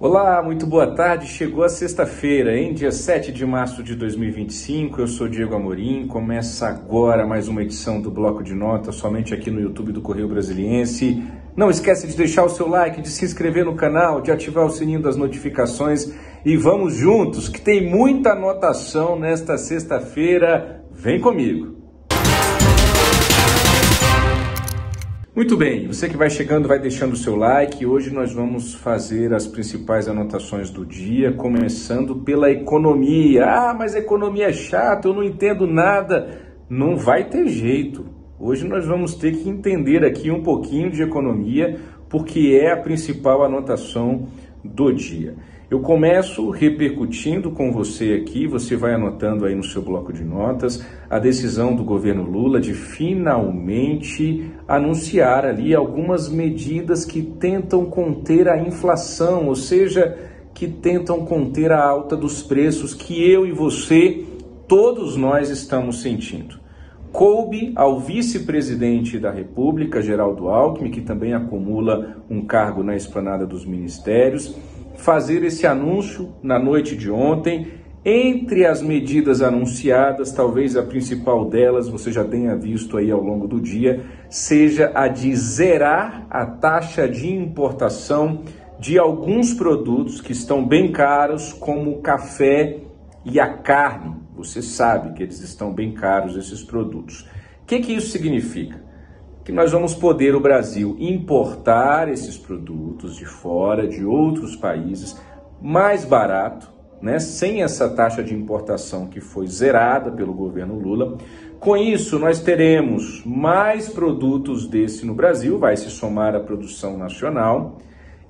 Olá, muito boa tarde. Chegou a sexta-feira, hein? Dia 7 de março de 2025. Eu sou Diego Amorim. Começa agora mais uma edição do Bloco de Notas, somente aqui no YouTube do Correio Brasiliense. Não esquece de deixar o seu like, de se inscrever no canal, de ativar o sininho das notificações e vamos juntos, que tem muita anotação nesta sexta-feira. Vem comigo! Muito bem, você que vai chegando vai deixando o seu like. Hoje nós vamos fazer as principais anotações do dia, começando pela economia. Ah, mas a economia é chata, eu não entendo nada. Não vai ter jeito. Hoje nós vamos ter que entender aqui um pouquinho de economia, porque é a principal anotação do dia. Eu começo repercutindo com você aqui, você vai anotando aí no seu bloco de notas, a decisão do governo Lula de finalmente anunciar ali algumas medidas que tentam conter a inflação, ou seja, que tentam conter a alta dos preços que eu e você, todos nós estamos sentindo. Coube ao vice-presidente da República, Geraldo Alckmin, que também acumula um cargo na esplanada dos ministérios, fazer esse anúncio na noite de ontem. Entre as medidas anunciadas, talvez a principal delas, você já tenha visto aí ao longo do dia, seja a de zerar a taxa de importação de alguns produtos que estão bem caros, como o café e a carne. Você sabe que eles estão bem caros, esses produtos. O que isso significa? Que nós vamos poder, o Brasil, importar esses produtos de fora, de outros países, mais barato, né? Sem essa taxa de importação que foi zerada pelo governo Lula. Com isso, nós teremos mais produtos desse no Brasil, vai se somar à produção nacional,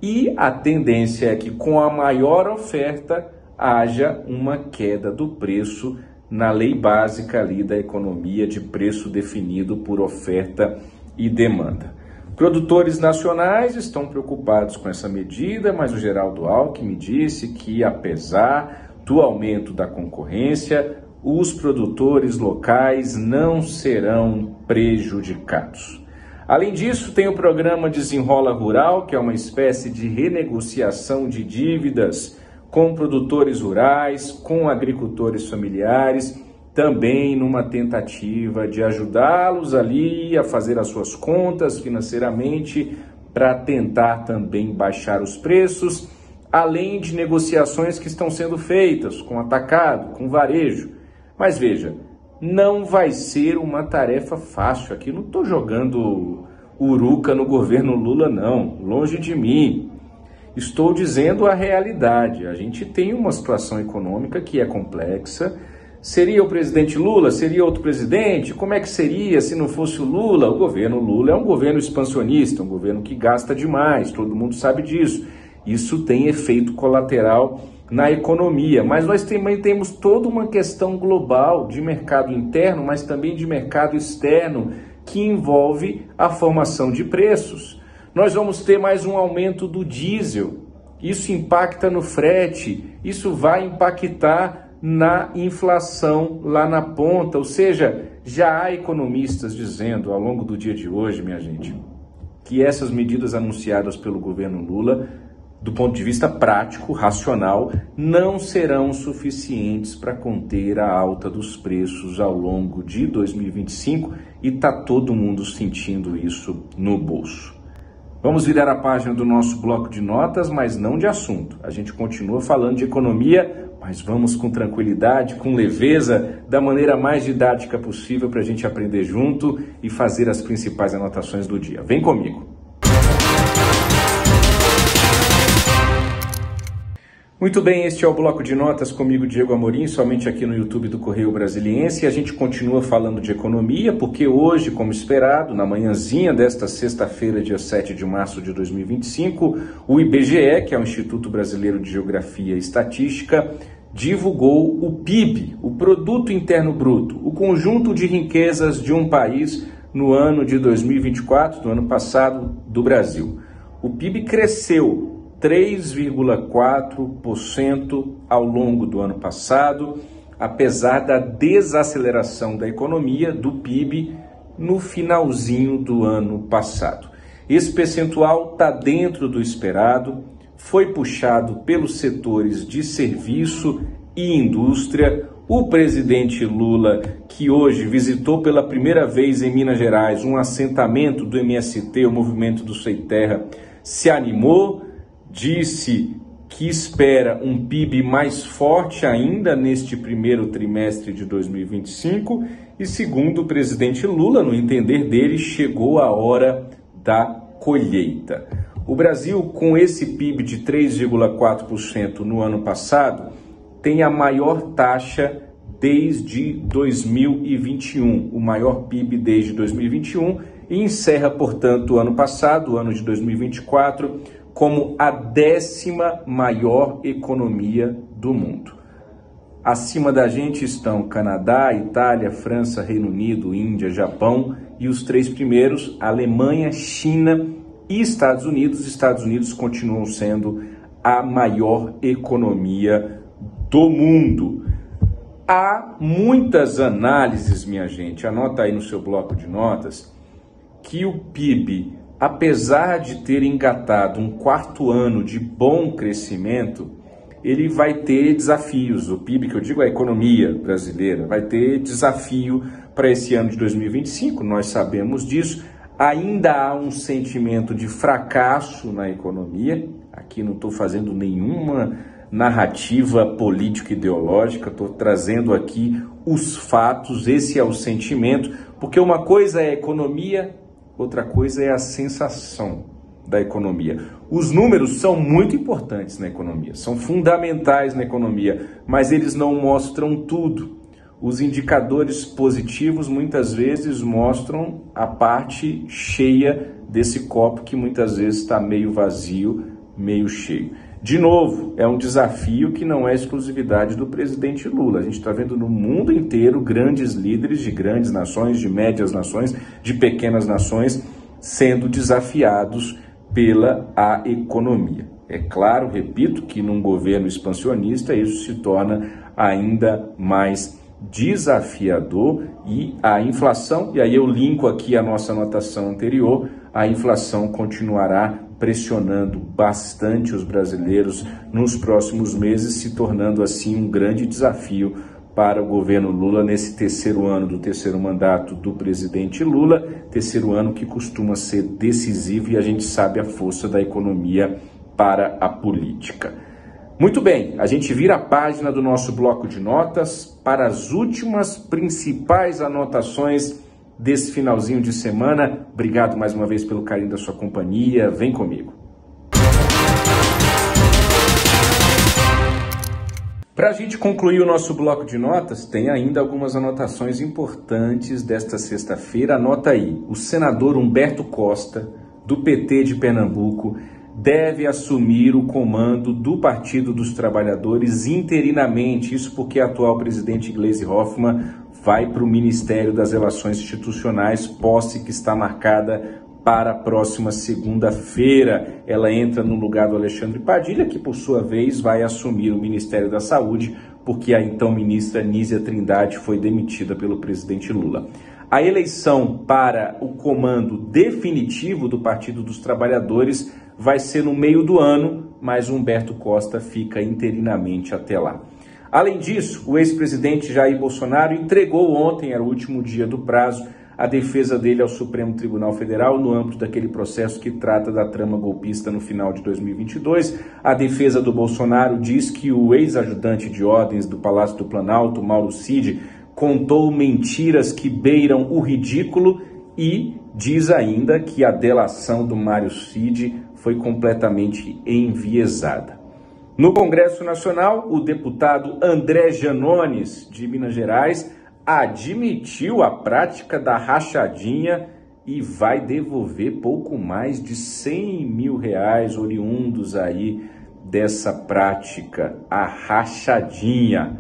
e a tendência é que com a maior oferta haja uma queda do preço na lei básica ali da economia de preço definido por oferta e demanda. Produtores nacionais estão preocupados com essa medida, mas o Geraldo Alckmin disse que, apesar do aumento da concorrência, os produtores locais não serão prejudicados. Além disso, tem o programa Desenrola Rural, que é uma espécie de renegociação de dívidas com produtores rurais, com agricultores familiares, também numa tentativa de ajudá-los ali a fazer as suas contas financeiramente para tentar também baixar os preços, além de negociações que estão sendo feitas com atacado, com varejo. Mas veja, não vai ser uma tarefa fácil. Aqui não estou jogando uruca no governo Lula, não, longe de mim. Estou dizendo a realidade. A gente tem uma situação econômica que é complexa. Seria o presidente Lula? Seria outro presidente? Como é que seria se não fosse o Lula? O governo Lula é um governo expansionista, um governo que gasta demais, todo mundo sabe disso. Isso tem efeito colateral na economia, mas nós também temos toda uma questão global de mercado interno, mas também de mercado externo, que envolve a formação de preços. Nós vamos ter mais um aumento do diesel, isso impacta no frete, isso vai impactar na inflação lá na ponta, ou seja, já há economistas dizendo ao longo do dia de hoje, minha gente, que essas medidas anunciadas pelo governo Lula, do ponto de vista prático, racional, não serão suficientes para conter a alta dos preços ao longo de 2025 e está todo mundo sentindo isso no bolso. Vamos virar a página do nosso bloco de notas, mas não de assunto. A gente continua falando de economia, mas vamos com tranquilidade, com leveza, da maneira mais didática possível para a gente aprender junto e fazer as principais anotações do dia. Vem comigo! Muito bem, este é o Bloco de Notas comigo, Diego Amorim, somente aqui no YouTube do Correio Brasiliense. E a gente continua falando de economia, porque hoje, como esperado, na manhãzinha desta sexta-feira, dia 7 de março de 2025, o IBGE, que é o Instituto Brasileiro de Geografia e Estatística, divulgou o PIB, o Produto Interno Bruto, o conjunto de riquezas de um país no ano de 2024, do ano passado, do Brasil. O PIB cresceu 3,4% ao longo do ano passado, apesar da desaceleração da economia, do PIB, no finalzinho do ano passado. Esse percentual está dentro do esperado, foi puxado pelos setores de serviço e indústria. O presidente Lula, que hoje visitou pela primeira vez em Minas Gerais um assentamento do MST, o Movimento do Sem Terra, se animou, disse que espera um PIB mais forte ainda neste primeiro trimestre de 2025 e, segundo o presidente Lula, no entender dele, chegou a hora da colheita. O Brasil, com esse PIB de 3,4% no ano passado, tem a maior taxa desde 2021, o maior PIB desde 2021, e encerra, portanto, o ano passado, o ano de 2024, como a 10ª maior economia do mundo. Acima da gente estão Canadá, Itália, França, Reino Unido, Índia, Japão e os 3 primeiros, Alemanha, China e Estados Unidos. Estados Unidos continuam sendo a maior economia do mundo. Há muitas análises, minha gente, anota aí no seu bloco de notas, que o PIB, apesar de ter engatado um 4º ano de bom crescimento, ele vai ter desafios. O PIB, que eu digo, a economia brasileira, vai ter desafio para esse ano de 2025, nós sabemos disso. Ainda há um sentimento de fracasso na economia. Aqui não estou fazendo nenhuma narrativa político-ideológica, estou trazendo aqui os fatos, esse é o sentimento, porque uma coisa é a economia, outra coisa é a sensação da economia. Os números são muito importantes na economia, são fundamentais na economia, mas eles não mostram tudo. Os indicadores positivos muitas vezes mostram a parte cheia desse copo que muitas vezes está meio vazio, meio cheio. De novo, é um desafio que não é exclusividade do presidente Lula. A gente está vendo no mundo inteiro grandes líderes de grandes nações, de médias nações, de pequenas nações, sendo desafiados pela a economia. É claro, repito, que num governo expansionista isso se torna ainda mais desafiador e a inflação, e aí eu linko aqui a nossa anotação anterior, a inflação continuará pressionando bastante os brasileiros nos próximos meses, se tornando assim um grande desafio para o governo Lula nesse 3º ano do 3º mandato do presidente Lula, 3º ano que costuma ser decisivo e a gente sabe a força da economia para a política. Muito bem, a gente vira a página do nosso bloco de notas para as últimas principais anotações desse finalzinho de semana. Obrigado mais uma vez pelo carinho da sua companhia. Vem comigo. Para a gente concluir o nosso bloco de notas, tem ainda algumas anotações importantes desta sexta-feira. Anota aí, o senador Humberto Costa, do PT de Pernambuco, deve assumir o comando do Partido dos Trabalhadores interinamente. Isso porque a atual presidente Gleisi Hoffmann vai para o Ministério das Relações Institucionais, posse que está marcada para a próxima segunda-feira. Ela entra no lugar do Alexandre Padilha, que por sua vez vai assumir o Ministério da Saúde, porque a então ministra Nízia Trindade foi demitida pelo presidente Lula. A eleição para o comando definitivo do Partido dos Trabalhadores vai ser no meio do ano, mas Humberto Costa fica interinamente até lá. Além disso, o ex-presidente Jair Bolsonaro entregou ontem, era o último dia do prazo, a defesa dele ao Supremo Tribunal Federal no âmbito daquele processo que trata da trama golpista no final de 2022. A defesa do Bolsonaro diz que o ex-ajudante de ordens do Palácio do Planalto, Mauro Cid, contou mentiras que beiram o ridículo e diz ainda que a delação do Mário Cid foi completamente enviesada. No Congresso Nacional, o deputado André Janones, de Minas Gerais, admitiu a prática da rachadinha e vai devolver pouco mais de R$100 mil oriundos aí dessa prática, a rachadinha.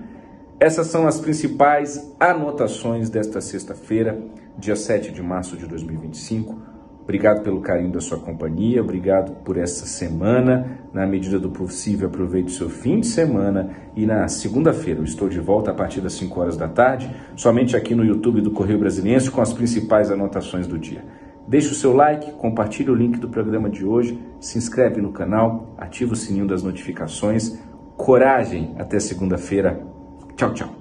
Essas são as principais anotações desta sexta-feira, dia 7 de março de 2025. Obrigado pelo carinho da sua companhia, obrigado por essa semana. Na medida do possível, aproveite o seu fim de semana. E na segunda-feira eu estou de volta a partir das 5 horas da tarde, somente aqui no YouTube do Correio Brasiliense, com as principais anotações do dia. Deixe o seu like, compartilhe o link do programa de hoje, se inscreve no canal, ativa o sininho das notificações. Coragem, até segunda-feira. Tchau, tchau.